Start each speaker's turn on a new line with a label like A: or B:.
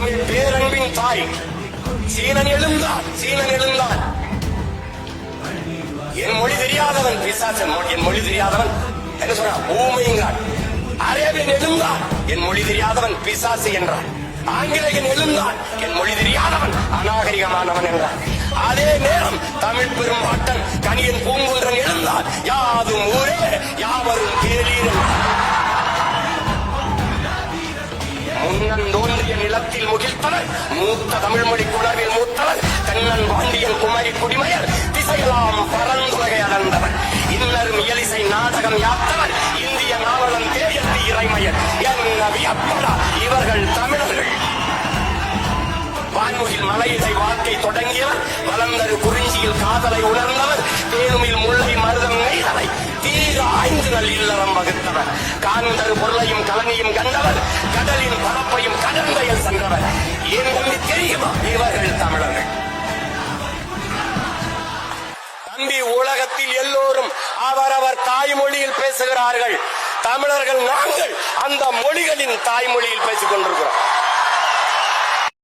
A: பேரன்பின் தாய் சீனன் எழுந்தான், சீனன் எழுந்தான். என் மொழி தெரியாதவன் பிசாசன், என் மொழி தெரியாதவன் என்ன சொல்றான்? ஊமைங்கிறான். அரேபியன் எழுந்தான், என் மொழி தெரியாதவன் பிசாசு என்றான். ஆங்கிலேயன் எழுந்தான், என் மொழி தெரியாதவன் அநாகரிகமானவன் என்றான். அதே நேரம் தமிழ் பெரும்பாட்டன் கணியன் பூங்குன்றன் எழுந்தான், யாதும் ஊரே யாவரும் கேளீர் என்றான். முன்னந்தோன்றிய நிலத்தில் முகிழ்த்தவர், மூத்த தமிழ் மொழி குணர்வில் மூத்தவர், கண்ணன் பாண்டியன் குமரி குடிமையர், திசையெல்லாம் பரந்துலகை அளந்தவர், இன்னரும் இயலிசை நாடகம் யாத்தவர், இந்திய நாவலன் தேயத்தி இறைமையர், என்ன வியப்படா இவர்கள் தமிழர்கள். வான்முகில் மலையிடை வாழ்க்கை தொடங்கியவர், வளர்ந்தரு குறிஞ்சியில் காதலை உணர்ந்தவர், தேனுமில் முல்லை மருதம் நெய்தலை தீர ஆய்ந்து நல் இல்லறம் வகுத்தவர், காந்தரு பொருளையும் கலனியும் கண்டவர், கடலின் பரப்பையும் கடந்தையில் சென்றவர். என்று தெரியுமா இவர்கள் தமிழர்கள்? தம்பி, உலகத்தில் எல்லோரும் அவரவர் தாய்மொழியில் பேசுகிறார்கள். தமிழர்கள் நாங்கள் அந்த மொழிகளின் தாய்மொழியில் பேசிக் கொண்டிருக்கிறோம்.